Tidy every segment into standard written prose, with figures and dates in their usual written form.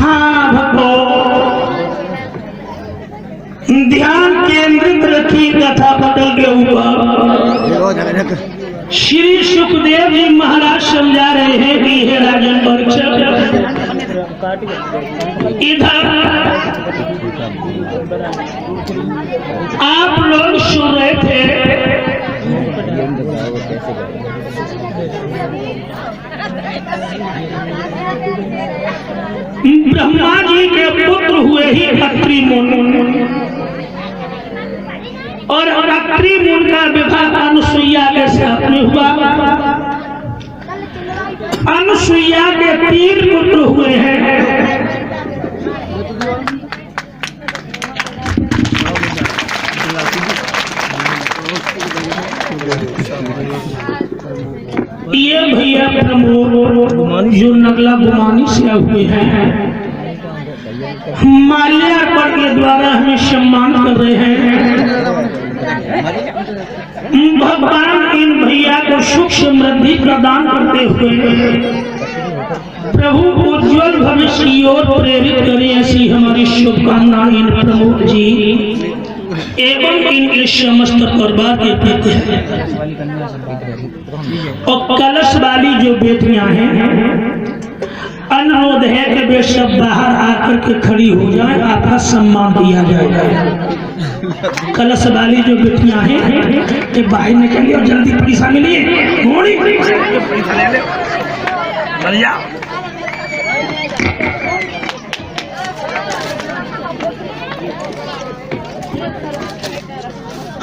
हाँ भक्तों, ध्यान केंद्रित रखिए कथा पटल के ऊपर। श्री सुखदेव जी महाराज समझा रहे हैं कि हे राजन परीक्षित, इधर आप लोग सुन रहे थे ब्रह्मा जी के पुत्र हुए ही अत्रि मुनि, और अत्रि मुनि का विवाह अनुसुईया के साथ में हुआ। अनुसुईया के 3 पुत्र हुए हैं। ये भैया प्रमोद जो नगला गुमानी से हुए हैं, माल्यार्पण के द्वारा हमें सम्मान कर रहे हैं। भगवान इन भैया को सुख समृद्धि प्रदान करते हुए प्रभु उज्ज्वल भविष्य की ओर प्रेरित करें, ऐसी हमारी शुभकामना इन प्रमोद जी एवं इनके समस्त परिवार के प्रति है। और कलश वाली जो बेटियां हैं, अनुरोध है कि वे सब बाहर आकर के खड़ी हो जाए, आपका सम्मान दिया जाएगा। कलश वाली जो बेटियां हैं ये बाहर निकलिए और जल्दी पैसा मिलिए।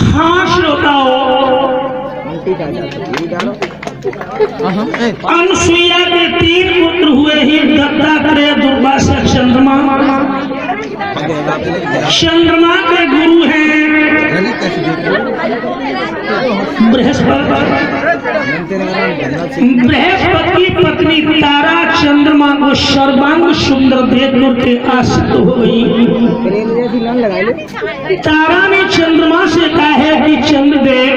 हाँ श्रोताओ, अनुसुईया के 3 पुत्र हुए ही दत्तात्रेय, दुर्वासा, चंद्रमा। चंद्रमा के गुरु हैं बृहस्पति। बृहस्पति की पत्नी तारा चंद्रमा को सर्वांग सुंदर देख करके आसक्त हो गई। तारा ने चंद्रमा से कहा है कि चंद्रदेव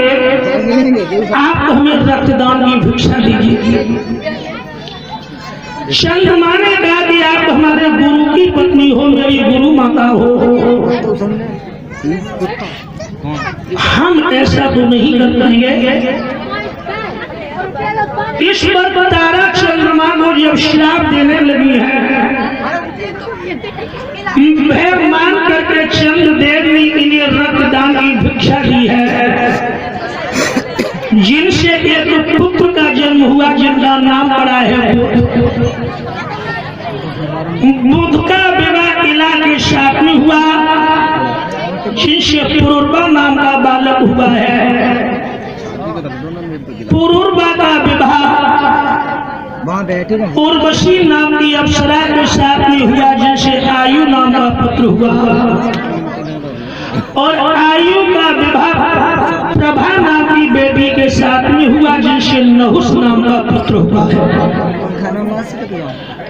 आप हमें रक्तदान की भिक्षा दीजिए। चंद्रमा ने कहा कि आप हमारे गुरु की पत्नी हो, मेरी गुरु माता हो, हम ऐसा तो नहीं कर पाएंगे। इस पर तारा चंद्रमा को जब श्राप देने लगी है, वह मान करके चंद्रदेव ने इन्हें रक्तदान की भिक्षा दी है, जिनसे एक पुत्र का जन्म हुआ जिनका नाम पड़ा है बुध का विवाह इला के साथ में हुआ, जिनसे पुरुर्वा नाम का बालक हुआ है। पुरुर्वा का विवाह उर्वशी नाम की अप्सरा के साथ में हुआ, जिनसे आयु नाम का पुत्र हुआ। और आयु का विवाह प्रभा नाम की बेटी के साथ में हुआ, जिनसे नहुस नाम का पुत्र हुआ है।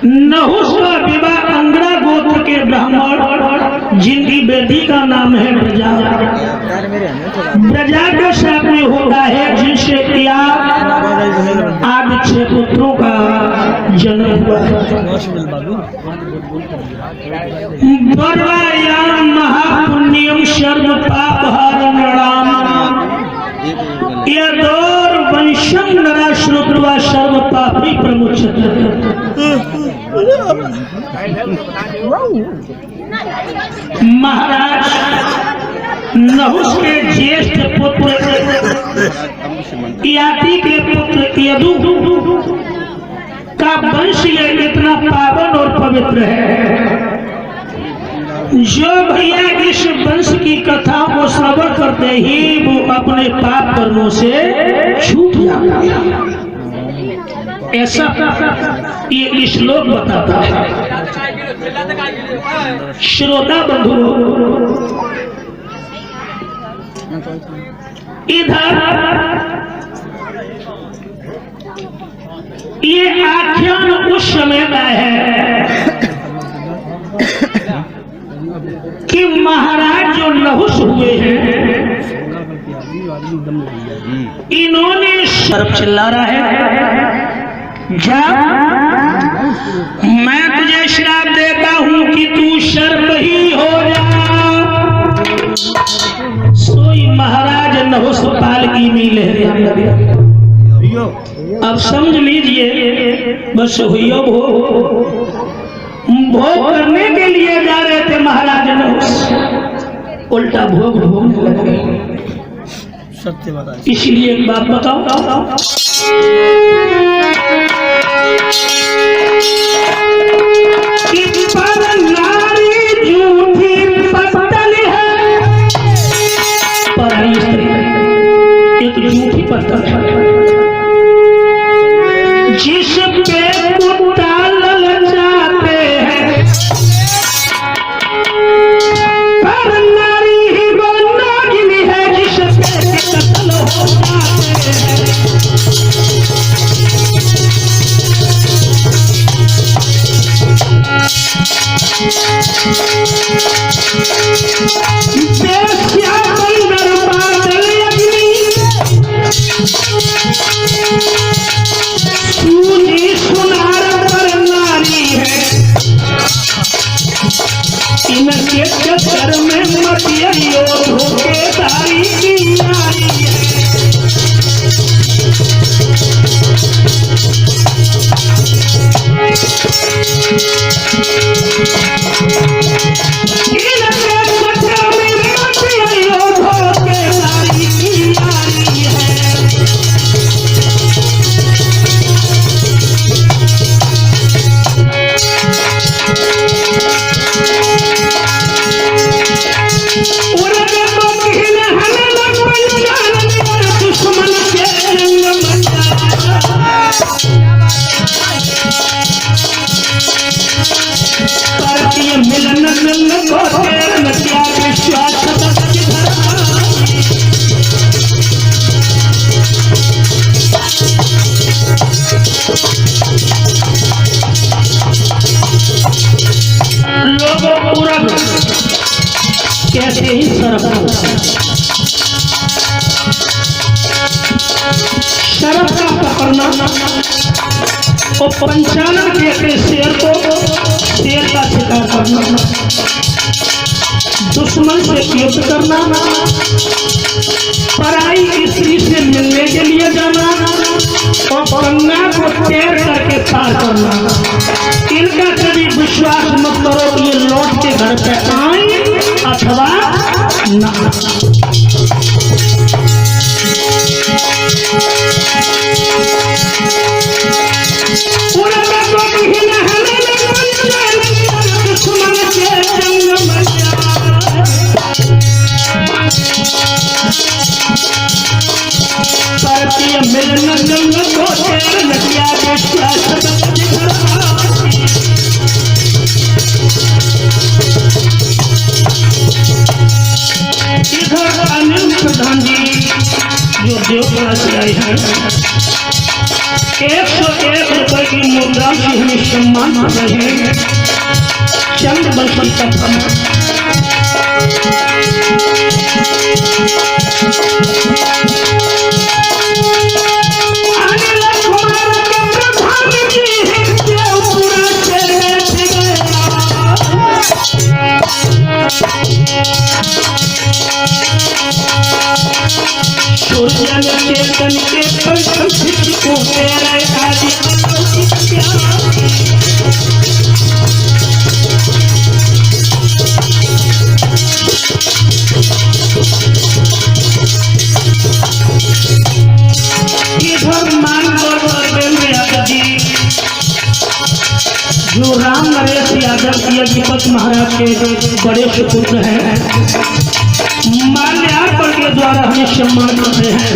नहुस का विवाह अंगरा गोत्र के ब्राह्मण, जिनकी बेटी का नाम है प्रजा, प्रजा के साथ में होता है, जिनसे आदि 6 पुत्रों का जन्म हुआ। बर्वायाम महापुण्यम सर्व पापहारं नृणाम यदोर वंशं नरा श्रुत्वा सर्व पापी प्रमुच्यते। महाराज नहुस के ज्येष्ठ पुत्र याति के पुत्र यदु का वंश इतना पावन और पवित्र है, जो भैया इस वंश की कथा को श्रवण करते ही वो अपने पाप कर्मों से छूट जाता है, ऐसा ये श्लोक बताता है। श्रोता बंधु, इधर ये आख्यान उस समय का है कि महाराज जो नहुस हुए हैं, इन्होंने सर्प चिल्ला रहा है, जा मैं तुझे श्राप देता हूँ, में लहरे। अब समझ लीजिए बस हुइयो भोग करने के लिए जा रहे थे महाराज ने, उल्टा भोग भोगने लगे। सत्य बता। इसलिए एक बात बताओ, कि पर नारी झूठी पत्तल है, पर स्त्री एक झूठी पत्तल है, जिस पे कुत्ता ललचाते हैं, पर नारी ही वो नागिन है जिस पे कत्ल हो जाते हैं। बेस्या बंदर बादल अग्नि, सूनी सुनार पर नारी है, इनके चक्कर में मटियो धोखेधारी की नारी है। कैसे ही शरफ का पकड़ना और पंचानन के शेर को शेर का शिकार करना, दुश्मन से युद्ध करना, पराई स्त्री से मिलने के लिए जाना और गंगा को तैर करके पार करना। इनका कभी विश्वास मत करो कि ये लौट के घर पे आए अथवा ना। इधर अनिल प्रधान जी जो देवपुरा से आए हैं, 101 रुपए की मुद्रा से हमें सम्मान कर रहे हैं। चंद बल्कि चेतन के को मेरे आदि इधर मान यादव जी जो राम नरेश यादव दीपक महाराज के बड़े सुपुत्र हैं, माल्यार्पण के द्वारा हमें सम्मान करते हैं।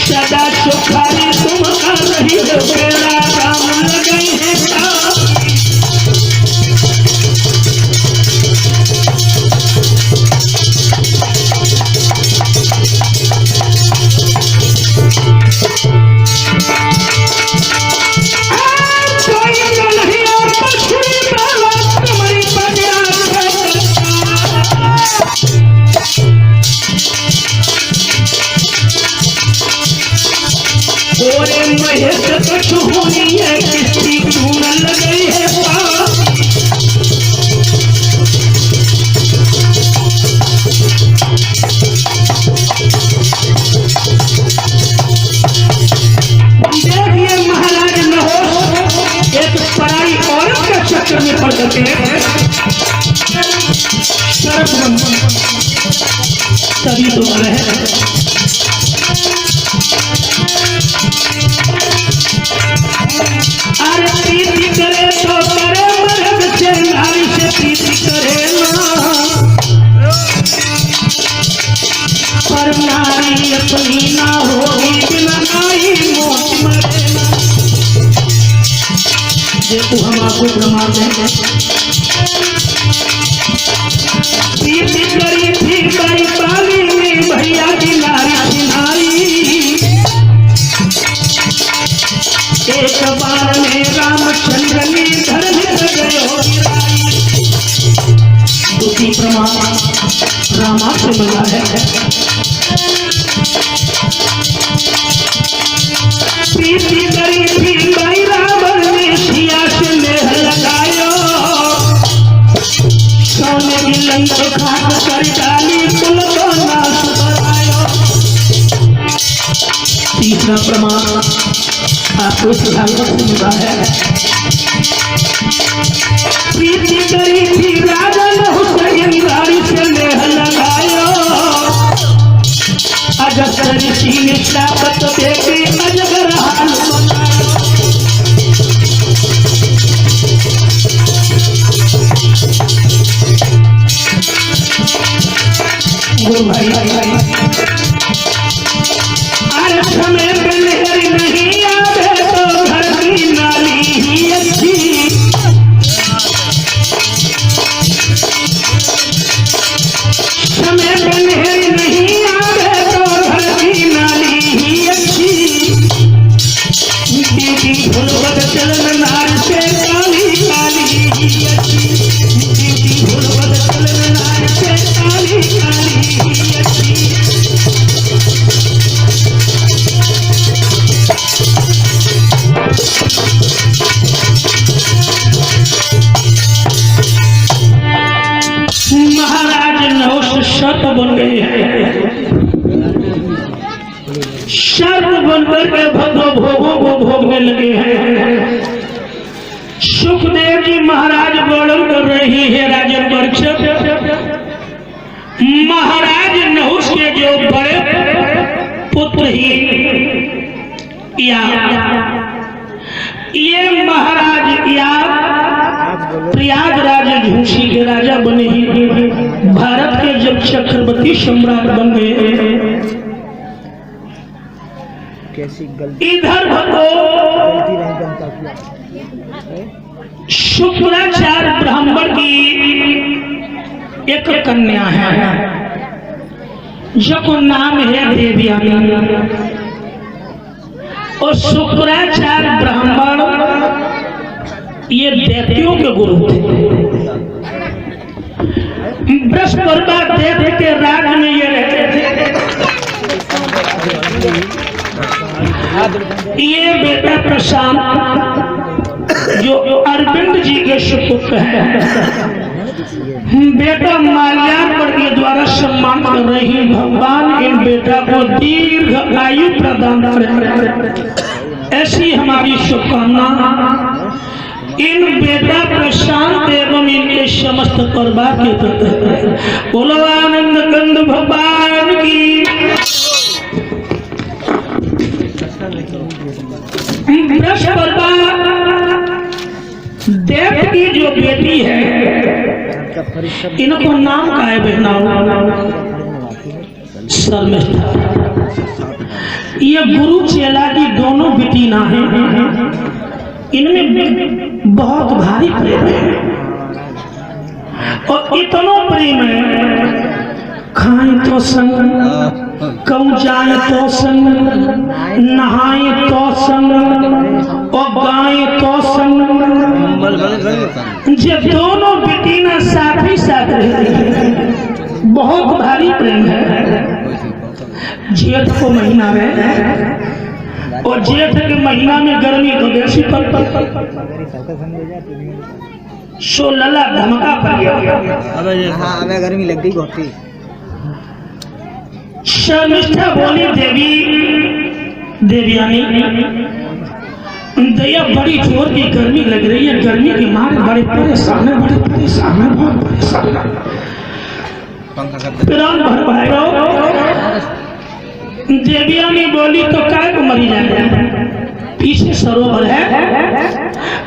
सदा सुखारी तुम कर रही हो, मेरा काम लगे है पकड़ के सर्प तभी तो रहे। अरे प्रीति करे तो करे मर्द से नारी से प्रीति करे ना, पर नारी अपनी ना होगी बिना नाई मौत मरे ना। देखो हम आपको प्रमाण देंगे। प्रीति करी थी बाई पाली में भैया की नारी नारी, एक बार में रामचंद्र ने धर्म गयो दूसरी प्रमाण रामा से मिला है। प्रीति करी थी भाई रावण ने सिया से मेह लगायो, सोने की लंक खाक कर डाली कुल को नाश करायो। तीसरा प्रमाण आपको भागवत में मिला है। प्रीति करी थी राजन हुसैन गाड़ी से मेह लगायो, अजगर ऋषि ने शापत देके अजगर हाल बनायो। गुरु भाई अरे समय पे लहर नहीं आवे तो घर की नाली ही अच्छी, समय पे लहर नहीं आवे तो घर की नाली ही अच्छी। दीदी भुलवत चलन नार से काली काली ही अच्छी, दीदी भुलवत चलन नार से काली काली ही अच्छी। महाराज नहुष सर्प बन गए हैं, सर्प बनकर के भोगों को भोगने लगे हैं। सुखदेव जी महाराज वर्णन कर रही है राजन परीक्षित। महाराज नहुष के जो बड़े पुत्र ही या ये महाराज या प्रयागराज झूसी के राजा बने ही भारत के जब चक्रवर्ती सम्राट बन गए। इधर शुक्राचार्य ब्राह्मण की एक कन्या है जिसका नाम है देवयानी, और शुक्राचार्य ब्राह्मण ये दैत्यों के गुरु थे। बृहस्पति दैत्य के राज में ये रहते थे। ये बेटा प्रशांत जो अरविंद जी के सुपुत्र है, बेटा माल्यार्पण के द्वारा सम्मान कर रही। भगवान इन बेटा को दीर्घ आयु प्रदान करें, ऐसी हमारी शुभकामना इन बेटा प्रशांत एवं इनके समस्त परिवार के प्रति। बोलो आनंद कंद भगवान की। देव की जो बेटी है इनको नाम का है बहना शर्मिष्ठा। ये गुरु चेला की दोनों बेटी ना है, इनमें बहुत भारी प्रेम है और इतना प्रेम है खाए तो संग, कहूँ जाए तो संग, नहाए तो संग और गाए तो संग। जब दोनों बेटी ना साथ ही साथ रहती है, बहुत भारी प्रेम है। जेठ को महीना रहे और जेठ के महीना में गर्मी तो वैसी सो लला धमका पड़ गया। हमें गर्मी लग गई बहुत ही। शर्मिष्ठा बोली देवयानी दया बड़ी जोर की गर्मी लग रही है, गर्मी के मारे बड़ा बड़े परेशान है, बड़े परेशान है, बहुत परेशान है। प्राण भर भैरव देवयानी बोली तो काय को मरी जाए, पीछे सरोवर है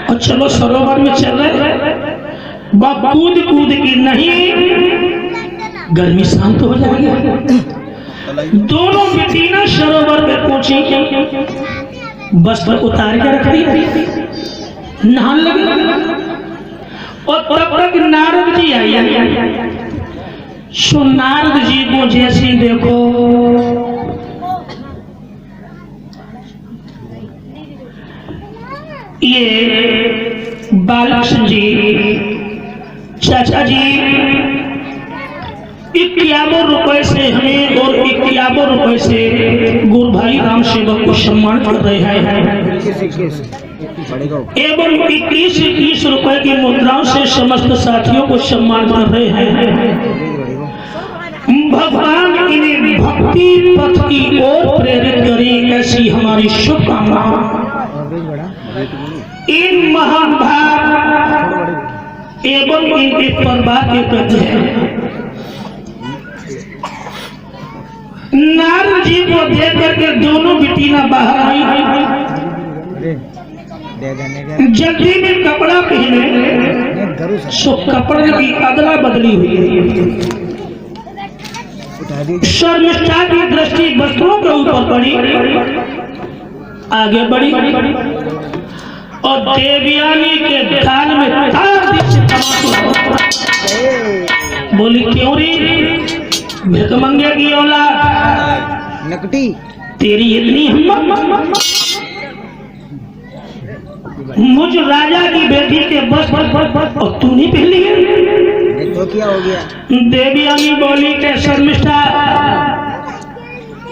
और चलो सरोवर में चल रहे, कूद कूद की नहीं, गर्मी शांत हो जाएगी। दोनों बेटीना सरोवर पे पहुंची, वस्त्र उतार के रख दी, नहाने लगी। और तब तक नारद जी आई। सो नारद जी को जैसे देखो ये बालकृष्ण जी, चाचा जी 51 रुपए से हमें और 51 रुपए से गुरु भाई राम सेवक को सम्मान कर रहे हैं एवं 21 रुपए की मुद्राओं से समस्त साथियों को सम्मान कर रहे हैं। भगवान इन्हें भक्ति पथ की ओर प्रेरित करें, ऐसी हमारी शुभकामना। इन महान भाव एवं इनके परिवार के प्रति है। नारद जी को देख करके दोनों बेटियां बाहर आई, जल्दी में कपड़ा पहने, सो कपड़े की अदला बदली हुई। शर्मिष्ठा की दृष्टि वस्त्रों के ऊपर पड़ी, आगे बढ़ी और देवयानी के गाल में तार बोली, क्यों री भिखमंगे की औलाद, नकटी तेरी इतनी हिम्मत, मुझ राजा की बेटी के बस और तू नहीं पहली है, तो क्या हो गया? देवयानी बोली के शर्मिष्ठा,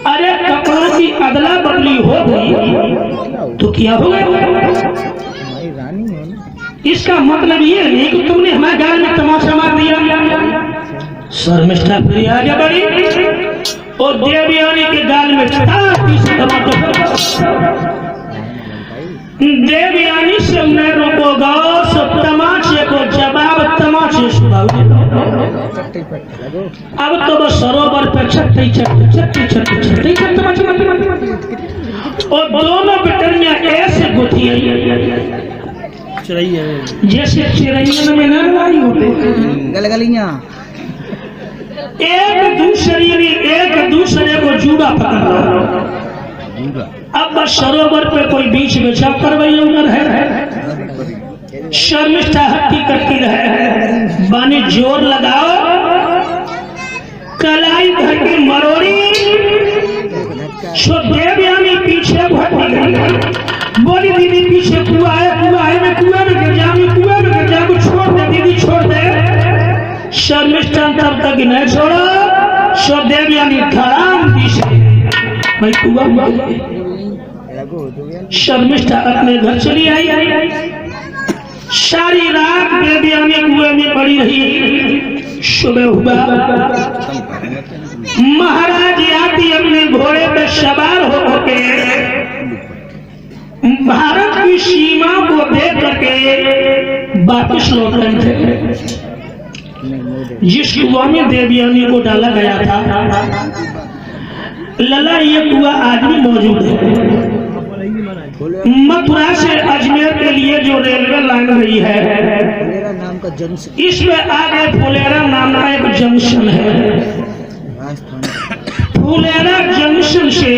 अरे कपड़ों की अदला बदली हो गई तो क्या हो गया? रानी है ना, इसका मतलब ये नहीं कि तुमने हमारे गाल में तमाशा मार दिया। शर्मिष्ठा फिर आगे बढ़ी और देवयानी के गाल में देवयानी से मैं रोकोगा, सब तमाचे को जवाब तमाचे सुनाओ। अब तो बस सरोवर पे छट्टी छट्टी छट्टी छट्टी छट्टी तमाचे और दोनों बेटन में ऐसे गुथी जैसे चिड़ैया में न लाई होते, गलगलियां एक दूसरे को जुड़ा पकड़ा। अब बस सरोवर पे कोई बीच बचाव करवाई उधर है, शर्मिष्ठा हट्टी करती रहे, बानी जोर लगाओ, कलाई भर की मरोड़ी, सो देवयानी पीछे भटकी, बोली दीदी पीछे कुआ है, मैं कुआ में गिर जाऊं, छोड़ दे दीदी, छोड़ दे। शर्मिष्ठा तब तक नहीं छोड़ो, सो देवयानी धड़ाम पीछे भाई कुआ। शर्मिष्ठा अपने घर चली आई, सारी रात देवयानी कुएं में पड़ी रही। सुबह हुआ, महाराज आती अपने घोड़े पे सवार होकर के भारत की सीमा को देख करके वापस लौट रहे थे। जिस कुआं में देवयानी को डाला गया था, लला ये कुआं आज भी मौजूद है। मथुरा से अजमेर के लिए जो रेलवे लाइन गई है, फुलेरा नाम का जंक्शन, इसमें आगे फुलेरा नाम का एक जंक्शन है। फुलेरा जंक्शन से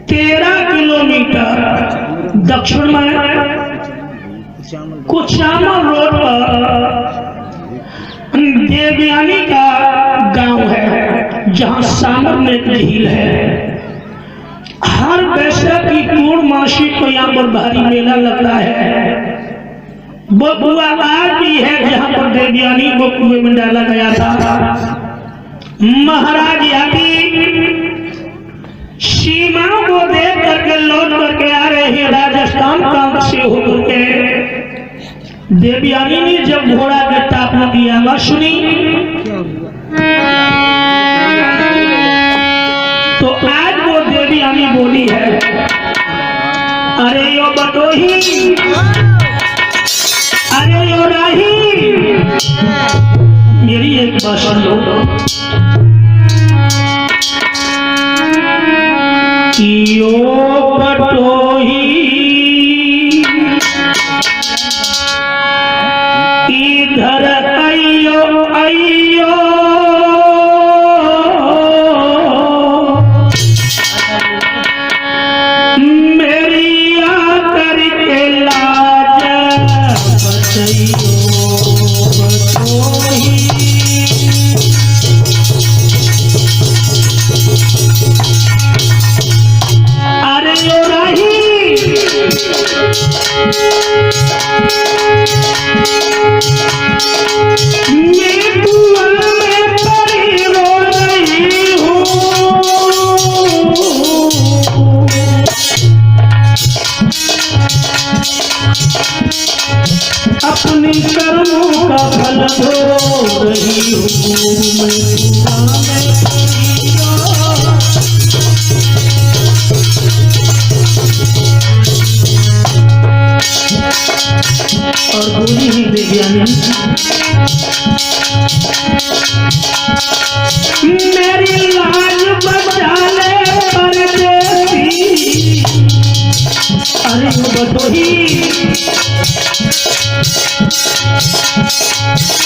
13 किलोमीटर दक्षिण में कुचामन रोड पर देवयानी का गांव है, जहां सामर झील है। हर वैशाख की पूर्णमासी को यहाँ पर भारी मेला लगता है। वो कुआ आज भी है जहाँ पर देवयानी को कुएं में डाला गया था। महाराज आदि सीमाओं को देख करके लौट करके आ रहे हैं राजस्थान प्रांत से होकर के। देवयानी ने जब घोड़ा के टापने की आवाज सुनी तो आज वो देवयानी बोली है, अरे यो बटोही मेरी एक बात सुन लो कि ओ बटोही इधर आइयो आइयो मेरी आकर के लाज बचइयो बटोही अरे ओ राही मैं कुआं में पड़ी रो रही हूँ अपने कर्मों का फल धो रही हूँ मैं कुआं में पड़ी रो और बोली ही विज्ञानी मेरी लाज बचा ले परदेसी अरे बटोही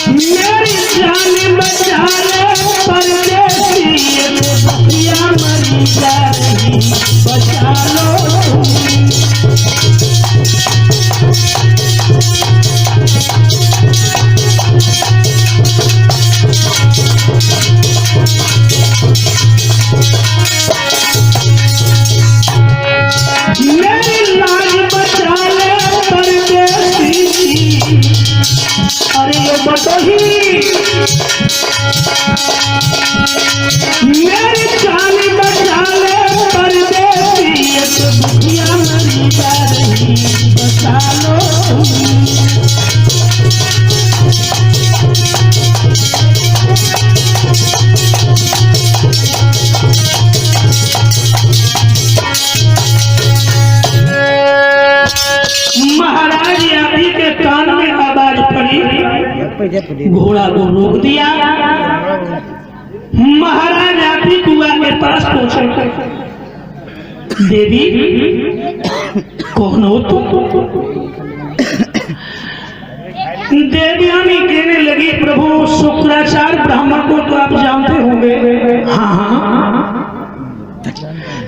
मेरी जान बचा ले परदेसी ये दुखिया मरी जा रही बचा लो मेरी लाज बचा ले परदेसी अरे ये बटोही मेरी जान बचा ले परदेसी ये तो दुखिया मरी जा रही बचा लो महाराज यादी के कान में आवाज पड़ी घोड़ा को रोक दिया महाराज यादी कुआं के पास पहुंचे देवी कौन हो तुम देवयानी कहने लगी प्रभु शुक्राचार्य ब्राह्मण को तो आप जानते होंगे हाँ हाँ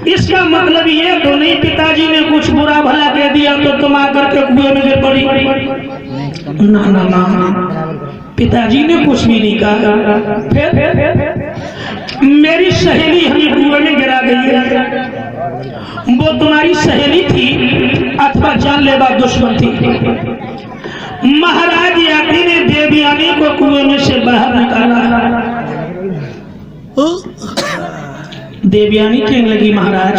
इसका मतलब ये तो नहीं पिताजी ने कुछ बुरा भला कह दिया तो तुम आकर के कुएं में गिर पड़ी ना ना ना पिताजी ने कुछ भी नहीं कहा फिर मेरी सहेली हमें कुएं में गिरा गई है वो तुम्हारी सहेली थी अथवा जानलेवा दुश्मन थी महाराज यात्री ने देवयानी को कुएं में से बाहर निकाला देवयानी कहने लगी महाराज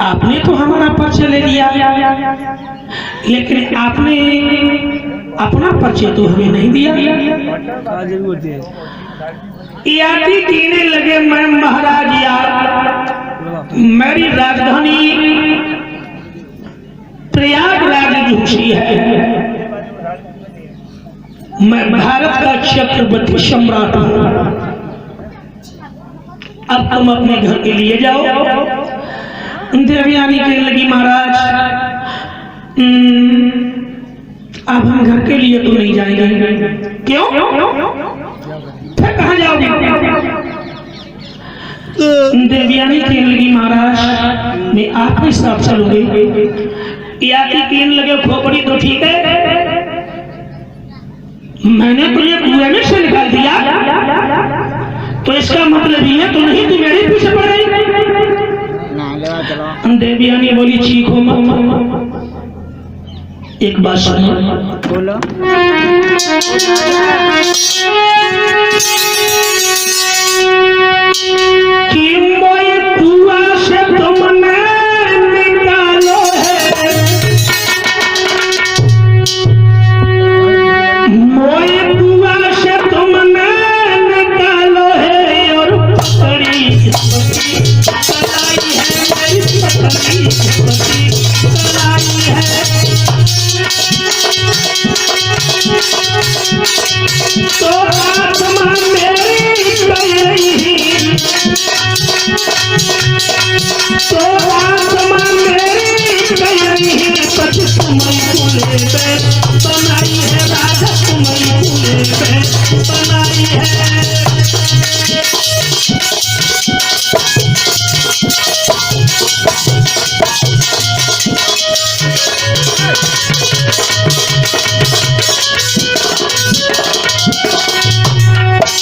आपने तो हमारा परिचय ले लिया लेकिन आपने अपना परिचय तो हमें नहीं दिया यात्री कहने लगे मैं महाराज यार मेरी राजधानी प्रयागराज झुकी है मैं भारत का चक्रवर्ती सम्राट हूँ अब तुम अपने घर के लिए जाओ देवयानी कहने लगी महाराज अब हम घर के लिए तो नहीं जाएंगे क्यों फिर कहाँ जाओगे देवयानी कहने लगी महाराज मैं आपके साथ चलूंगी यात्री कहने लगे खोपड़ी तो ठीक है मैंने तुझे कुएं में से निकाल दिया तो इसका मतलब ये तो नहीं तू मेरे पीछे पड़ गई देवयानी बोली चीखो मत एक बात सुनो बोलो कि मोए कुआं से तुमने निकालो है मोए कुआं से तुमने निकालो है और पकड़ी कलाई है मेरी पकड़ी कलाई है तो आत्मा मेरी गई, तो आत्मा मेरी गई, सच तुम्हें भूले पे बनाई है राधा, तुम्हें भूले पे बनाई है।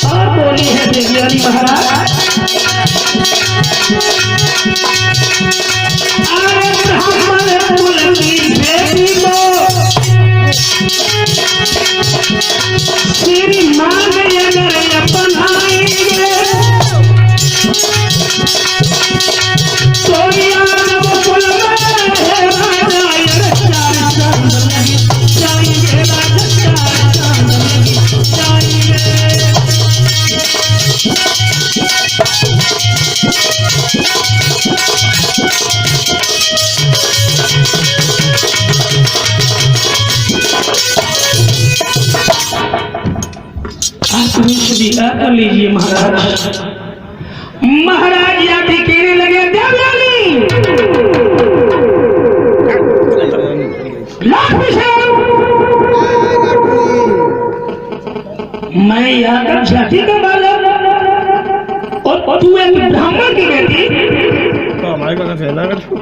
और बोली है देवयानी महाराज, अरे ब्राह्मण कुल की बेटी को श्रीमान अगर अपनाएंगे तो यादव कुल में राजा चार चांद लगी जाएंगे, राजा चार चांद लगी जाएंगे। लीजिए महाराज। महाराज या भी कहने लगे देवयानी मैं यादव जाति का बालक और तू एक ब्राह्मण की बेटी,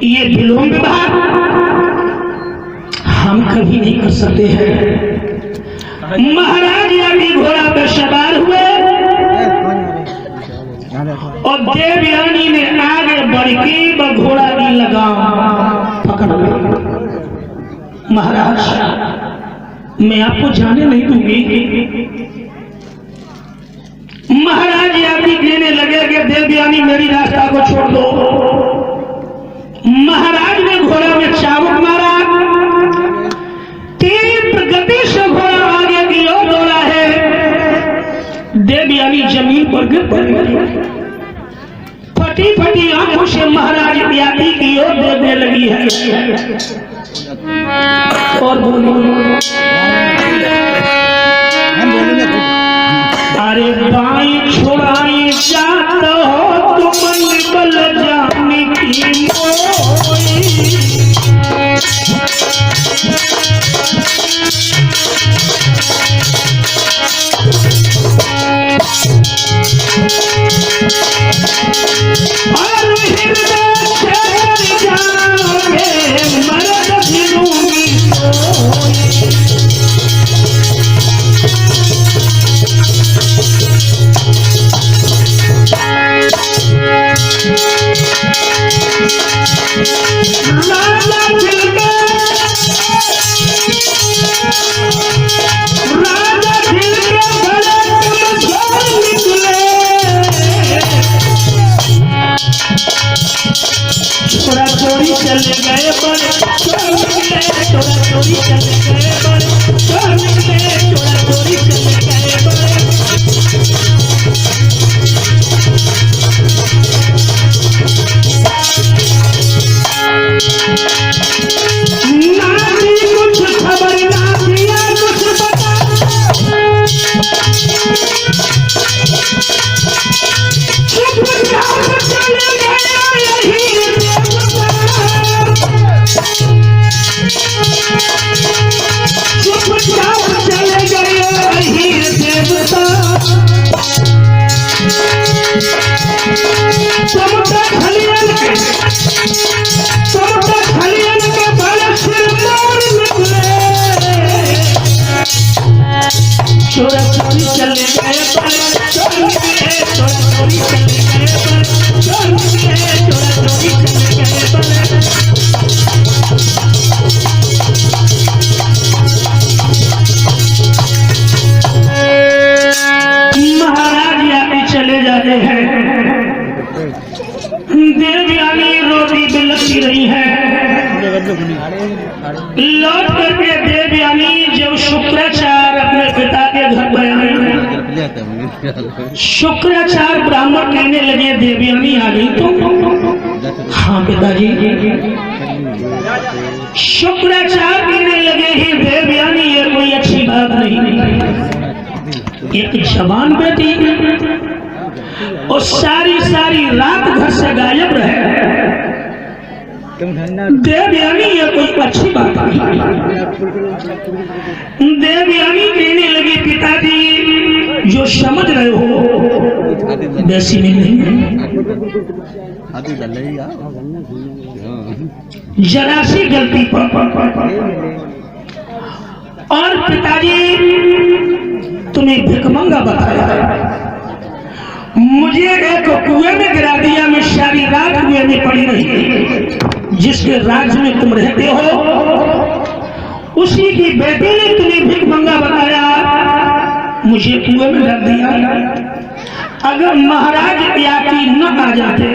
ये विलोम विवाह हम कभी नहीं कर सकते हैं। महाराज यानी घोड़ा पर सवार हुए और देवयानी ने आगे बढ़ के घोड़ा की लगाम पकड़ ली। महाराज मैं आपको जाने नहीं दूंगी। महाराज यानी कहने लगे कि देवयानी मेरी रास्ता को छोड़ दो। महाराज ने घोड़ा में चाबुक मारा, तीव्र गति से घोड़ा आगे की ओर दौड़ा है। देवयानी जमीन पर गिर पड़ी, फटी फटी आंखों से महाराज यानी की ओर देखने लगी है और बोली, अरे बाई छोड़ाई जात हो तुम बल जाने की मोई। और हृदय छेड़ जाओगे मरद भिड़ूंगी मोई। थोड़ा चोरी चले गए बड़े चोर निकले, थोड़ा चोरी चले गए बड़े चोर निकले, थोड़ा चोरी चले गए बड़े। नानी कुछ खबर ना दिया, कुछ बता चले गए यही चले गए हीर देवता। चमटा खलियन के बड़े सिर मार निकले, चोरा चोरी चले गए बड़े चोर निकले, चोरा चोरी चले गए बड़े चोर निकले, चोरा चोरी चले गए बड़े। महाराज यानी चले जाते हैं। देवयानी रोती बिलखती रही है। लौट करके देवयानी जब शुक्राचार्य अपने पिता के घर में आए, शुक्राचार्य ब्राह्मण कहने लगे देवयानी आ गई तो? हाँ पिताजी। शुक्राचार्य कहने लगे ही देवयानी ये कोई अच्छी बात नहीं। एक जवान बेटी और सारी सारी रात घर से गायब रहे। तुम ठंडा देवयानी ये कोई अच्छी बात नहीं। देवयानी कहने लगी पिताजी जो समझ रहे हो वैसी में नहीं जरा सी गलती पर। और पिताजी तुम्हें भिकमंगा बताया, मुझे एक कुएं में गिरा दिया, मैं सारी रात कुएं में पड़ी रही। जिसके राज्य में तुम रहते हो उसी की बेटी ने तुम्हें भिकमंगा बताया, मुझे कुएं में डाल दिया। अगर महाराज याकी न आ जाते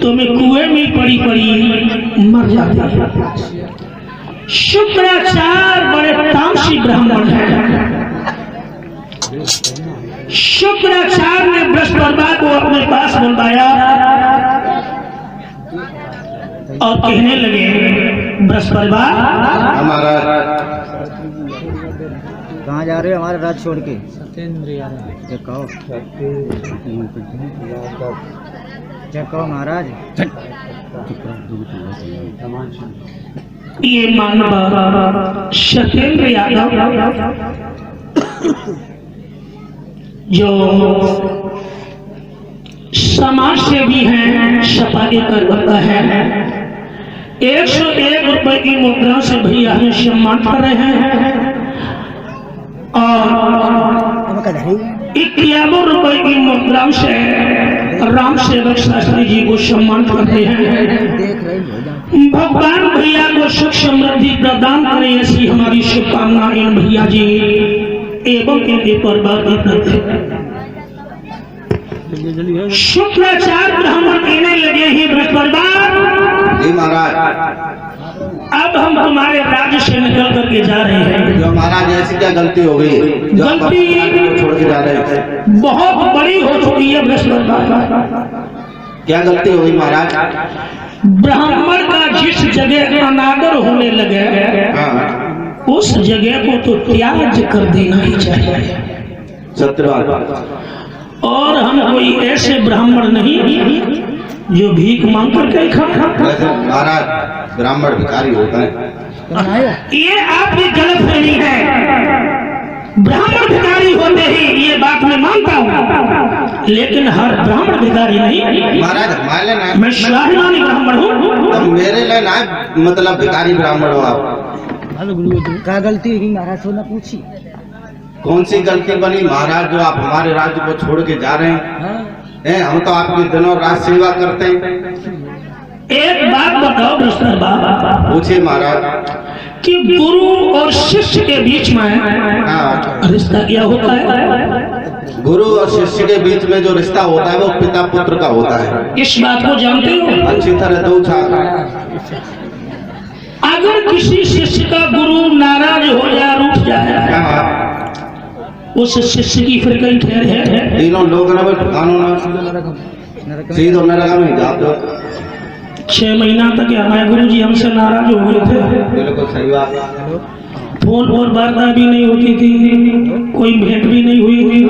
तो मैं कुएं में पड़ी पड़ी मर जाती। शुक्राचार्य बड़े तामसी ब्राह्मण हैं। शुक्राचार्य ने बृहस्पति को अपने पास बुलवाया और कहने लगे बृहस्पति हमारा कहाँ जा रहे हो? हमारा राज छोड़ के क्या कहो? क्या कहो महाराज? ये मानव सत्येंद्र यादव जो समाज सेवी हैं, सफाई करता है, 101 रुपए की मुद्रा से भैया हमें सम्मान कर रहे हैं और 51 रुपए की मुद्रा से राम सेवक शास्त्री जी को सम्मान करते हैं। भगवान भैया को सुख समृद्धि प्रदान करें, ऐसी हमारी शुभकामना इन भैया जी एवं इनके परिवार की तरफ। शुक्राचार्य ब्राह्मण कहने लगे ही बृहस्पति जी महाराज, अब हम हमारे राज्य से निकल करके जा रहे हैं। जो महाराज ऐसी क्या गलती हो गई? गलती छोड़ के जा रहे थे, बहुत बड़ी हो चुकी है बृहस्पति। क्या गलती हो गई महाराज? ब्राह्मण का जिस जगह अनादर होने लगे उस जगह को तो त्याग कर देना ही चाहिए। सत्य बात। और हम कोई ऐसे ब्राह्मण नहीं जो भीख मांग करके खाता। महाराज ब्राह्मण भिखारी होता है, ये आपकी गलतफहमी है। ब्राह्मण भिखारी होते ही ये बात मैं मानता हूँ, लेकिन हर ब्राह्मण भिखारी नहीं। महाराज हमारे लिए ना, मैं स्वाभिमानी ब्राह्मण हूँ। तो मेरे लिए ना मतलब भिखारी ब्राह्मण हो आप। क्या गलती हुई महाराज? सोना पूछी कौन सी गलती बनी महाराज जो आप हमारे राज्य को छोड़ के जा रहे हैं? हम तो आपकी दिन और रात सेवा करते हैं। एक बात बताओ बृहस्पति बाबा, पूछिए महाराज। कि गुरु और शिष्य के बीच में रिश्ता क्या होता है? गुरु और शिष्य के बीच में जो रिश्ता होता है वो पिता पुत्र का होता है। इस बात को जानते हो? अच्छी तरह दो अगर किसी शिष्य का गुरु नाराज हो जाए, रूठ जाए, उस शिष्य की फिर कई ठहर है। तीनों लोग सीधो नरक में जाते। 6 महीना तक हमारे गुरु जी हमसे नाराज हो गए थे। बिल्कुल सही बात। फोन और वार्ता भी नहीं होती थी, कोई भेंट भी नहीं हुई थी,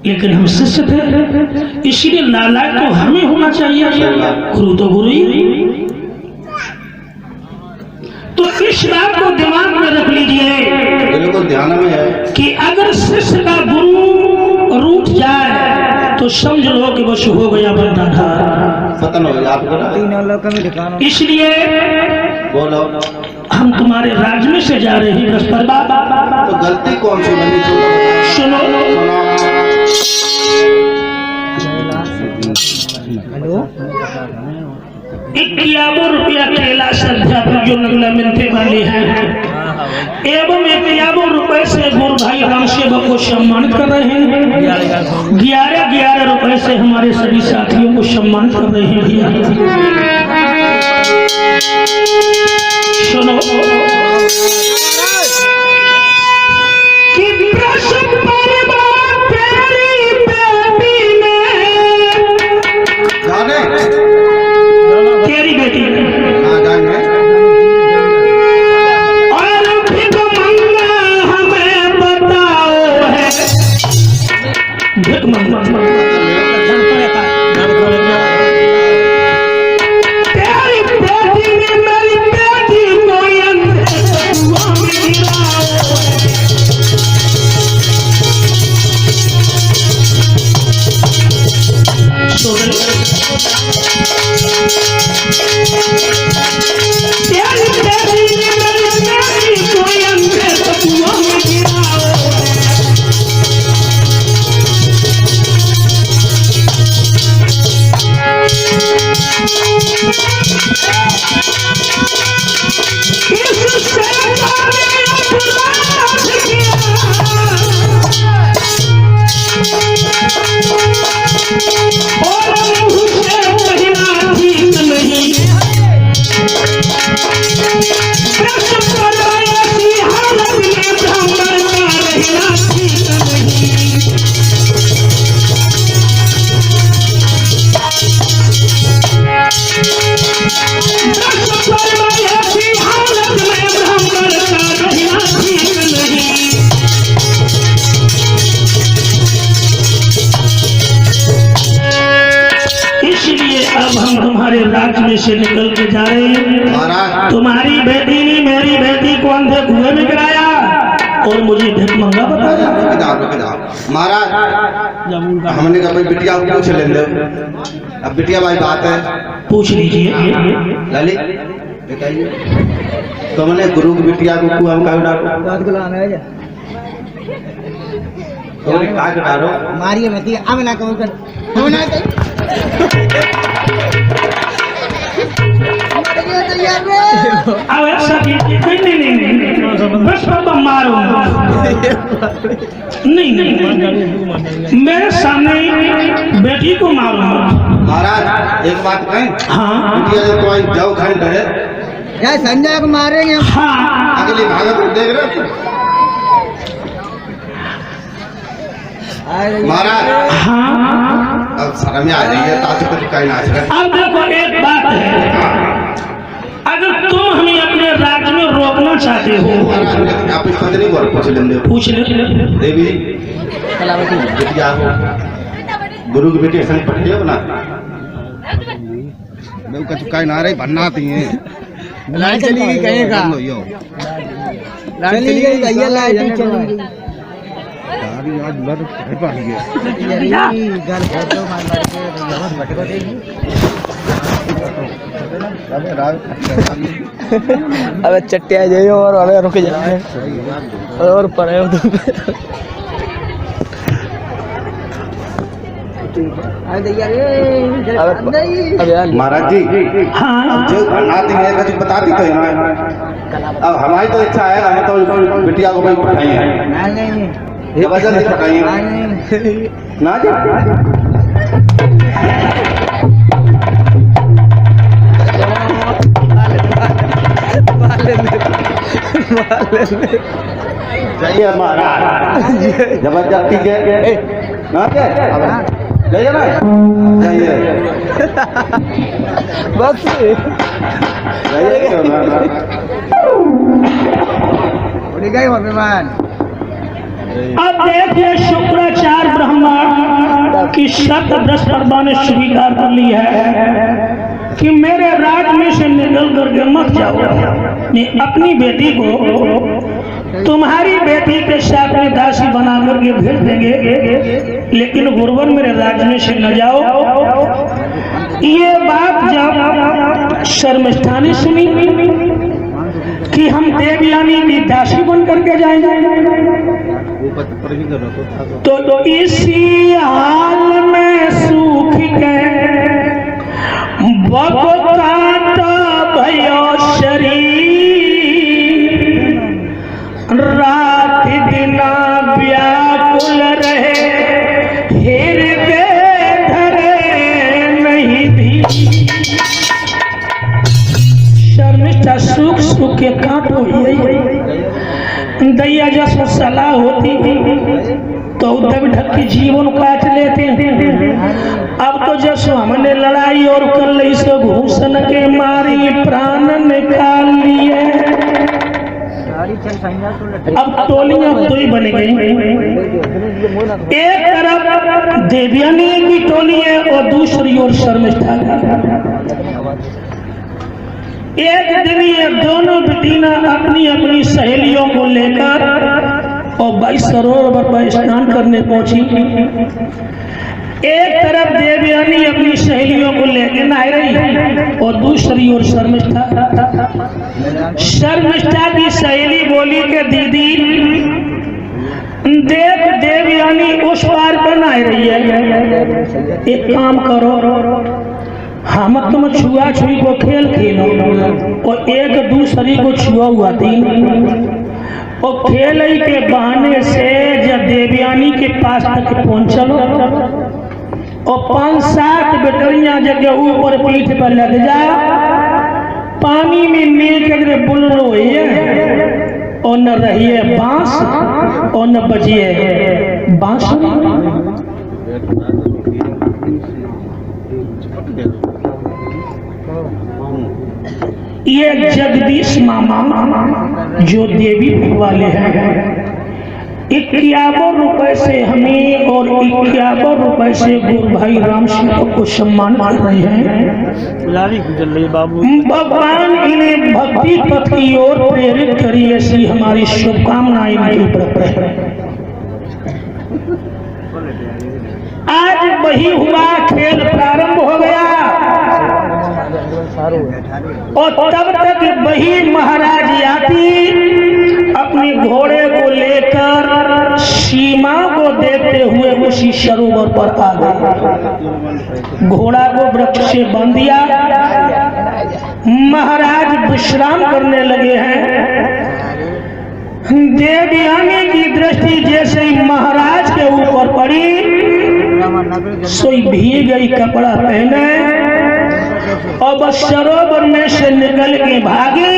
लेकिन हम शिष्य थे, इसीलिए नालायक तो हमें होना चाहिए। गुरु तो गुरु ही। तो इस बात को दिमाग में रख लीजिए, बिल्कुल ध्यान में है कि अगर शिष्य का गुरु रूठ जाए तो समझ लो कि बस हो गया बंदा था, पतन हो गया आपको। इसलिए बोलो, हम तुम्हारे राज्य में से जा रहे हैं बृहस्पति बाबा। तो गलती कौन सी बनी? सुनो, हेलो 51 रुपया केला अध्यापक जो नगला मिलते वाले हैं, एवं 51 रुपए से गुरु भाई राम सेवक को सम्मानित कर रहे हैं। 11 रुपए से हमारे सभी साथियों को सम्मानित कर रहे हैं। सुनो कि तेरी बेटी और भिकमंगा हमें बताओ है से निकल के जा रहे हैं। महाराज तुम्हारी बेटी ने मेरी बेटी को अंधे कुएं में गिराया और मुझे भिखमंगा बताया। रुक जाओ महाराज, हमने कहा भाई बिटिया को पूछ लेंगे। अब बिटिया भाई बात है, पूछ लीजिए। ललित बताइए, तो मैंने गुरु की बिटिया को कुआं में डालो, बात गुलाम है तो काट डालो, मारिए मत, अब ना कहो कर, अब ना अब ऐसा नहीं, बस बाबा मारो नहीं, मेरे सामने बेटी को मारो। महाराज एक बात कहें, हाँ बिटिया तो आई जाओ खंड है, क्या संजय को मारेंगे हम? हाँ अगली भागत देख रहे महाराज। हाँ। अब शर्म आ रही है, ताकि कुछ कहीं नाच रहे। अब देखो एक बात है, अगर तुम हमें अपने राज्य में रोकना चाहते हो, आप इस पत्नी को पूछ लेंगे, पूछ ले। देवी बिटिया को गुरु की बेटी संग पढ़ लियो ना, मैं का चुका ना रही बनना आती है, लाइट चली गई कहेगा, लाइट चली गई भैया, लाइट चली गई। आज लड़ पा गया घर फोटो मार मार के जबरदस्त भटको देगी। अबे चट्टिया जाइए और अबे रुक जाए और पड़े हो तुम महाराज जी। हाँ जो बनाती है कुछ बताती तो है ना, अब हमारी तो इच्छा है, हम तो बिटिया को भाई पठाई है, नहीं जबरदस्ती पठाई है ना जी। जाइए महाराज, जबरदस्ती के ना क्या जाइए ना, जाइए बस जाइए क्यों ना। उड़ गई हो विमान। अब देखिए शुक्राचार्य ब्रह्मा की शत दस परबा ने स्वीकार कर ली है कि मेरे राज में से निकल करके मत जाओ, मैं अपनी बेटी को तुम्हारी बेटी के साथ में दासी बना करके भेज देंगे, लेकिन गुरुवर मेरे राज्य में से न जाओ। ये बात जब शर्मिष्ठा ने सुनी कि हम देवयानी की दासी बन करके जाएंगे, तो इसी हाल में सूख के बबकाता भयो शरीर, रात दिना व्याकुल रहे, हृदय धरे नहीं भी। शर्मिष्ठा सूख सूख के काट हो दैया जैसा सलाह होती तो उद्धव ढक के जीवन काट लेते हैं। अब तो जैसो हमने लड़ाई और कर ली सो घूसन के मारी प्राण निकाल लिए। अब टोलियां दो ही बन गई, एक तरफ देवयानी की टोली है और दूसरी ओर शर्मिष्ठा की। एक दिन ये दोनों बेटीना अपनी अपनी सहेलियों को लेकर और 22 सरोवर पर स्नान करने पहुंची। एक तरफ देवयानी अपनी सहेलियों को लेकर नहा रही और दूसरी ओर शर्मिष्ठा की सहेली बोली कि दीदी देव देवयानी उस पार पर नहा रही है, एक काम करो हम तुम छुआ छुई को खेल खेलो और एक दूसरी को छुआ हुआ तीन और खेल के बहाने से जब देवयानी के पास तक पहुंचलो और 5-7 बेटरियां जगह ऊपर पीठ पर लग जा, पानी में मिल के बुल रही है और न रही है बांस और न बजी है बांसुरी। ये जगदीश मामा जो देवी वाले हैं, 51 रुपए से हमें और 51 रुपए से गुरु भाई राम सिंह को सम्मान कर रहे हैं। भगवान इन्हें भक्ति पथ की ओर प्रेरित करी, ऐसी हमारी शुभकामनाएं इनके प्रति है। आज वही हुआ, खेल प्रारंभ हो गया और तब तक वही महाराज याती अपने घोड़े को लेकर सीमा को देखते हुए उसी सरोवर पर आ गए। घोड़ा को वृक्ष से बांध दिया, महाराज विश्राम करने लगे हैं। देवयानी की दृष्टि जैसे ही महाराज के ऊपर पड़ी, सोई भीग गई कपड़ा पहने और बस सरोवर में से निकल के भागी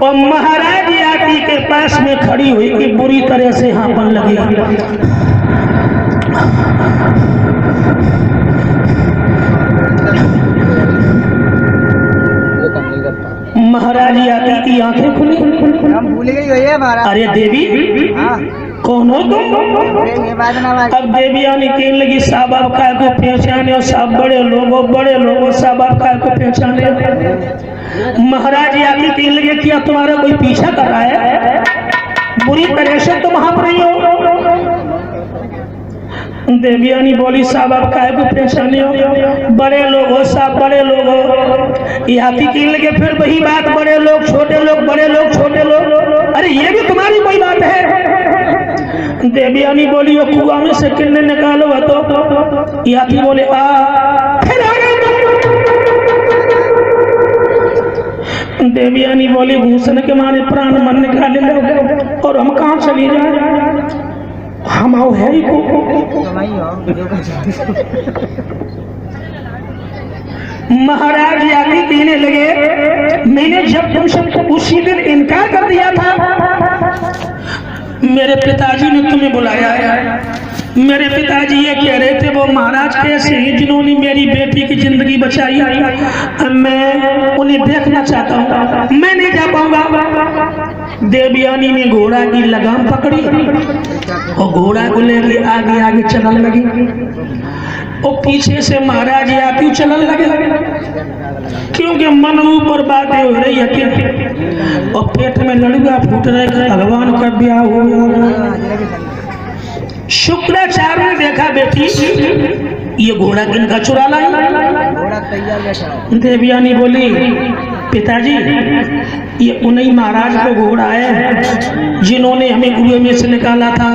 और महाराज याती के पास में खड़ी हुई कि बुरी तरह से हाँफने लगी। महाराज याती की आंखें खुली। भूल गई है महाराज। अरे देवी, कौन हो तुम? अब देवियानी कहने लगी, साहब का को पहचाने और सब बड़े लोगों साहब का को पहचाने। महाराज याती कहने लगे, क्या तुम्हारा कोई पीछा कर रहा है? बुरी तरह से तुम हाँफ रही हो। देवियानी बोली, साहब आप काहे को पहचाने हो? बड़े लोग हो साहब, बड़े लोग हो। याती कहने लगे, फिर वही बात, बड़े लोग छोटे लोग, बड़े लोग छोटे लोग। अरे ये भी तुम्हारी कोई बात है? देवियानी बोली, वो कुआं में से किन्ने निकालो तो? याती बोले, फिर आ गए। देवियानी बोली, घूसन के मारे प्राण मन निकाले लोग और हम कहाँ चली जाए? हम आओ है ही को। महाराज याती कहने लगे, मैंने जब तुमसे उसी दिन इनकार कर दिया था, मेरे पिताजी ने तुम्हें बुलाया है। मेरे पिताजी ये कह रहे थे, वो महाराज कैसे हैं जिन्होंने मेरी बेटी की जिंदगी बचाई, मैं उन्हें देखना चाहता हूँ, मैं नहीं जा पाऊंगा। देवयानी ने घोड़ा की लगाम पकड़ी और घोड़ा को लेके आगे आगे चलने लगी और पीछे से महाराज याती चलने लगे, क्योंकि मन ऊपर बातें हो रही है और पेट में लड़ुआ फूट रहे, भगवान का ब्याह हो। शुक्राचार्य ने देखा, बेटी ये घोड़ा किनका चुरा लाई? देवयानी बोली, पिताजी ये उन्हीं महाराज को घोड़ा है जिन्होंने हमें कुएं में से निकाला था।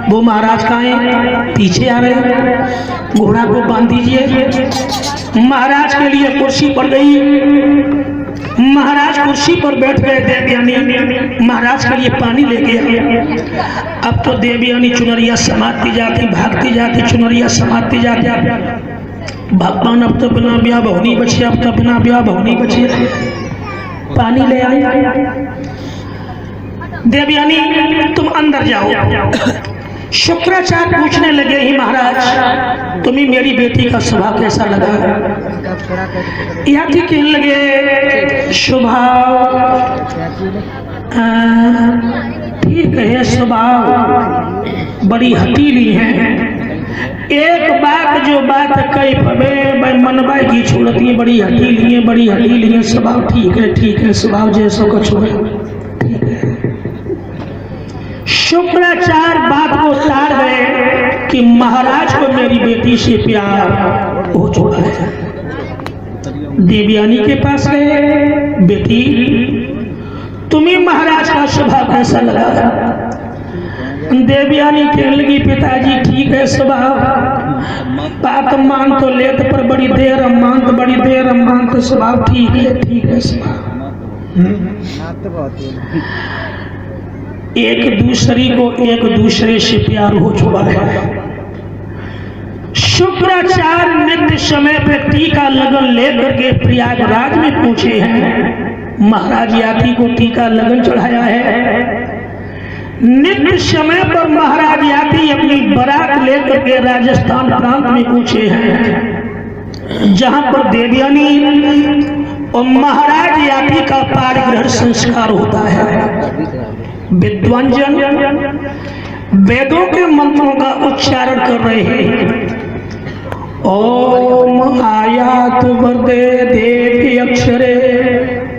वो महाराज कहाँ हैं? पीछे आ रहे। घोड़ा को बांध दीजिए। महाराज के लिए कुर्सी पड़ गई। महाराज कुर्सी पर बैठ गए। देवयानी महाराज के लिए पानी लेके आए। अब तो देवयानी चुनरिया समाती जाती, भागती जाती, चुनरिया समाती जाती। भगवान अब तो बिना ब्याह बहुनी बचे, अब तो बिना ब्याह बहुनी बचे। पानी ले आए। देवयानी तुम अंदर जाओ। शुक्राचार्य पूछने लगे, ही महाराज तुम्हें मेरी बेटी का स्वभाव कैसा लगा? याती कहने लगे, स्वभाव ठीक है, स्वभाव बड़ी हटीली है। एक बात जो बात कई पवे मनबाई की छोड़ती है, बड़ी हटीली है, बड़ी हटीली है। स्वभाव ठीक है, स्वभाव जैसो को छोड़े ठीक है। शुक्राचार्य बात को टाल गए कि महाराज को मेरी बेटी से प्यार हो चुका है। देवयानी के पास गए, बेटी तुम्हें महाराज का स्वभाव कैसा लगा? देवयानी कहने लगी, पिताजी ठीक है स्वभाव, बात मान तो लेते पर बड़ी देर मान तो बड़ी देर मान तो स्वभाव ठीक है स्वभाव। एक दूसरे से प्यार हो चुका है। शुक्राचार्य नित्य समय पे टीका लगन लेकर के प्रयागराज में पहुंचे हैं। महाराज याती को टीका लगन चढ़ाया है। नित्य समय पर महाराज याती अपनी बारात लेकर के राजस्थान प्रांत में पहुंचे हैं, जहां पर देवयानी और महाराज याती का पारिग्रहण संस्कार होता है। विद्वान जन वेदों के मंत्रों का उच्चारण कर रहे हैं। ओम आयात वरदे देवी अक्षरे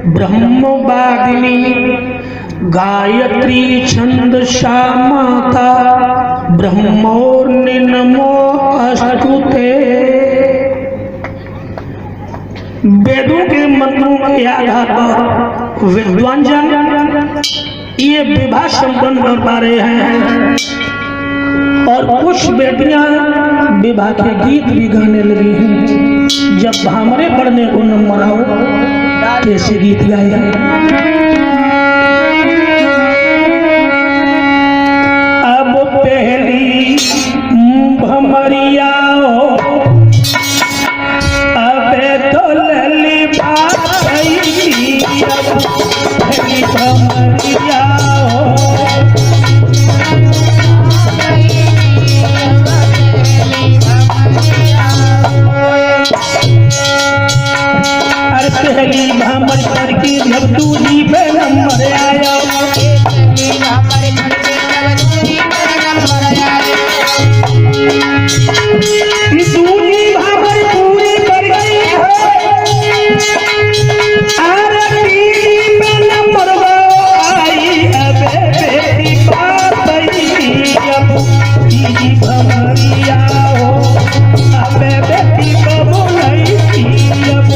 ब्रह्मवादिनी गायत्री छंदसा माता ब्रह्मोर्नि नमो अस्तुते। वेदों के मंत्रों के आधार पर विद्वान जन ये विवाह संपन्न कर पा रहे हैं और कुछ बेटियां विवाह के गीत भी गाने लगी हैं। जब भामरे पढ़ने को नंबर आओ कैसे गीत गाए। अब पहली भमरिया अबे तो लली भाई पहली भमरिया पहली भामर पर की जब दूरी पे नंबर आया दूरी भामर पूरी कर गई और तीसरी पे नंबर आई। अबे बेटी बात अब तीसरी भमरिया हो अबे बेटी बबू नहीं अब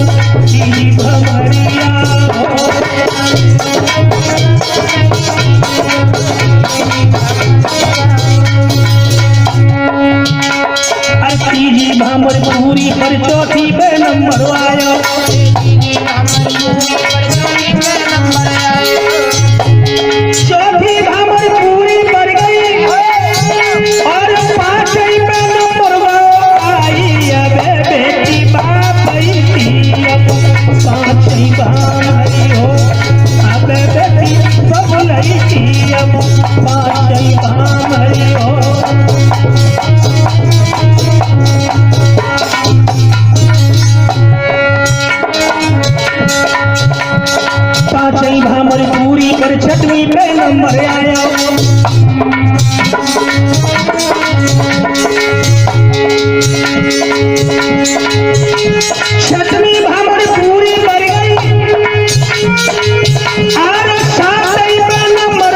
तीसरी भमरिया हो। तीसरी भामर पूरी पर चौथी पे नंबर आया। चौथी भामर पूरी पर गई और पांचवी पे नंबर आई। अबे बेटी बाप अब पांचवी भामरी हो अबे बेटी बबुलई की अब पांचवी भामरी हो। पांचवी भामर पूरी कर छठवीं पे नंबर आया। छठवीं भामर पूरी कर गई और सातवीं पे नंबर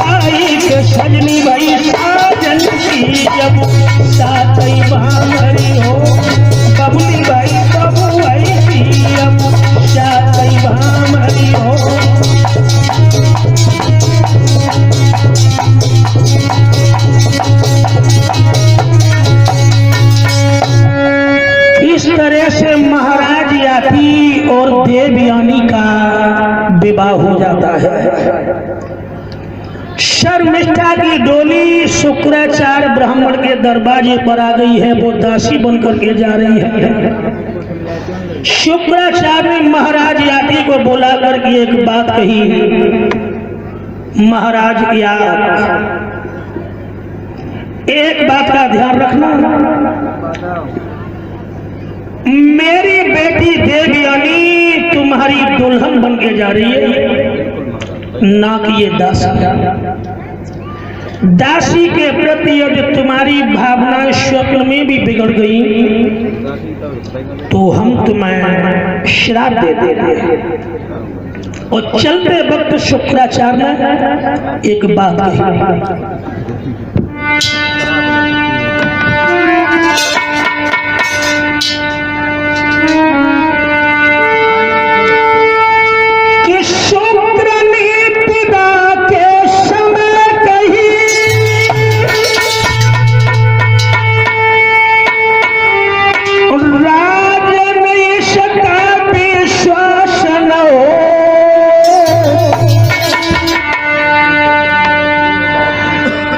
आई। के सजनी भाई साजन की जब सातवीं भामरी हो बबुली भाई बबू आई की अब सातवीं भामरी हो। इस तरह से महाराज याती और देवयानी का विवाह हो जाता है। शर्मिष्ठा की डोली शुक्राचार्य ब्राह्मण के दरवाजे पर आ गई है। वो दासी बनकर के जा रही है। शुक्राचार्य ने महाराज याती को बुला करके एक बात कही। महाराज यात एक बात का ध्यान रखना, मेरी बेटी देवयानी तुम्हारी दुल्हन बन के जा रही है, ना कि ये दासी के प्रति यदि तुम्हारी भावनाएं स्वप्न में भी बिगड़ गई तो हम तुम्हें श्राप दे देंगे। और चलते वक्त शुक्राचार्य ने एक बात कही।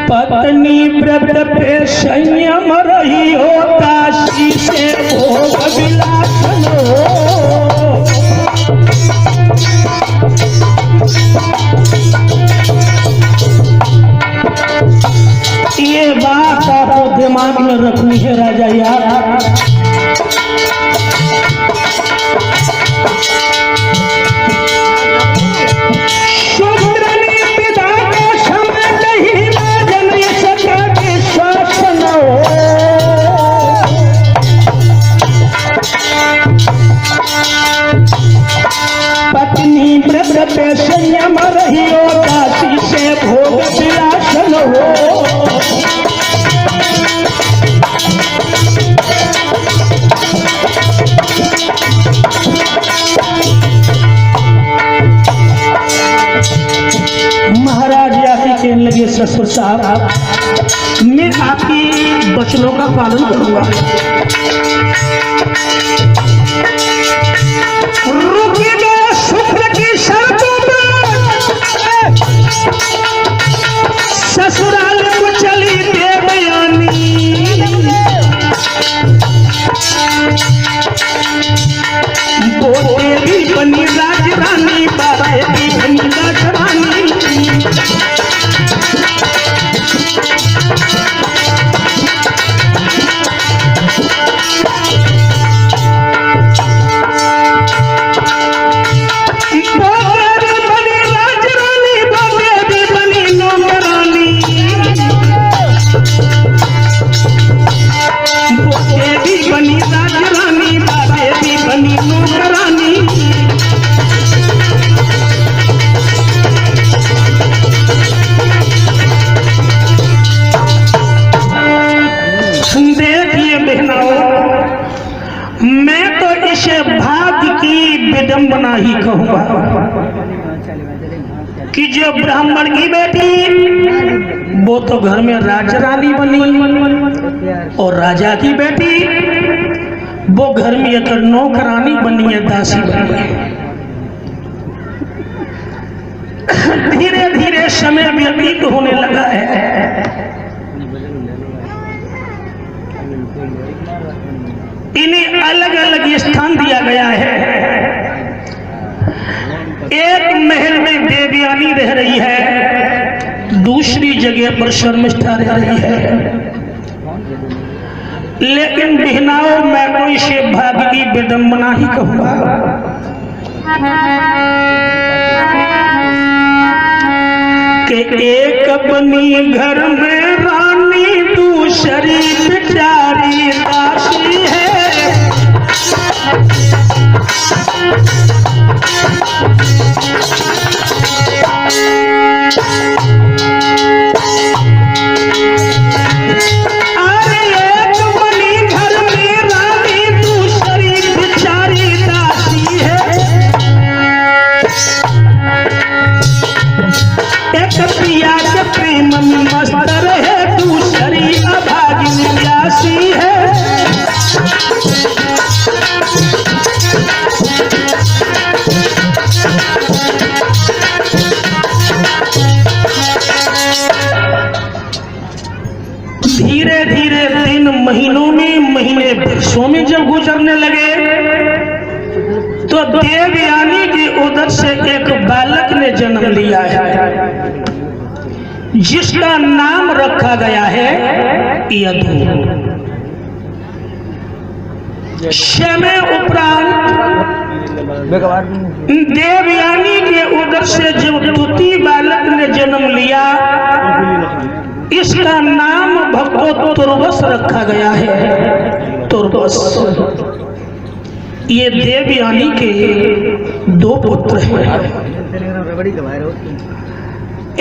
पत्नी व्रत पे संयम रही हो, काशी से भोग विलासन हो। ये बात आपको दिमाग में रखनी है राजा यार। शुक्र ने पिता को महाराज आके कहने लगे ससुर साहब, मैं आपके वचनों का पालन करूंगा। रुकिएगा शुक्र की शर्तों पर, ससुराल को चली देवयानी। वो देवी बनी राजरानी, बाबेबी बनी राजरानी। मैं तो इसे भाग्य की विडंबना ही कहूंगा कि जो ब्राह्मण की बेटी वो तो घर में राजरानी बनी, और राजा की बेटी वो घर में एक नौकरानी बनी है, दासी बनी है। धीरे धीरे समय व्यतीत होने लगा है। इन्हें अलग अलग स्थान दिया गया है। एक महल में देवयानी रह रही है, दूसरी जगह पर शर्मिष्ठा रह रही है। लेकिन बहनाओं, मैं तो इसे भाग्य की विडंबना ही कहूंगा कि एक बनी घर में रानी, दूसरी बेचारी दासी है। धीरे धीरे दिन महीनों में, महीने वर्षों में जब गुजरने लगे तो देवयानी की उदर से एक बालक ने जन्म लिया है, जिसका नाम रखा गया है यदु। समय उपरांत देवयानी के उदर से जब द्वितीय बालक ने जन्म लिया, इसका नाम भगवत तुर्वस रखा गया है। तुर्वस। ये देवयानी के दो पुत्र हैं।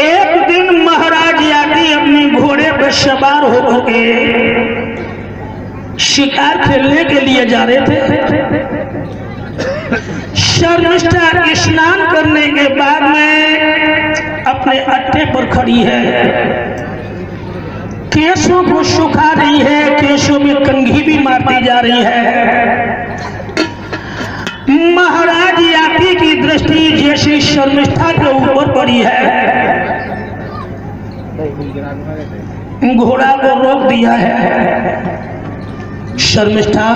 एक दिन महाराज यादव अपने घोड़े पर सवार होकर शिकार खेलने के लिए जा रहे थे। शर्मिष्ठा स्नान करने के बाद में अपने अट्टे पर खड़ी है, केशों को सुखा रही है, केशों में कंघी भी मारती जा रही है। महाराज याती की दृष्टि जैसी शर्मिष्ठा के ऊपर पड़ी है, घोड़ा को रोक दिया है। शर्मिष्ठा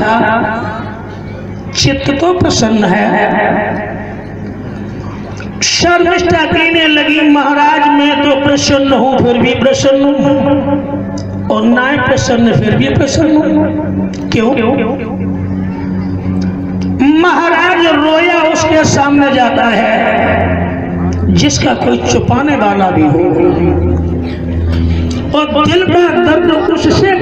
चित्त तो प्रसन्न है। शर्मिष्ठा कहने लगी, महाराज मैं तो प्रसन्न हूं फिर भी प्रसन्न हूं, और ना प्रसन्न फिर भी प्रसन्न हूं। क्यों? महाराज रोया उसके सामने जाता है जिसका कोई छुपाने वाला भी हो, और दिल का दर्द उससे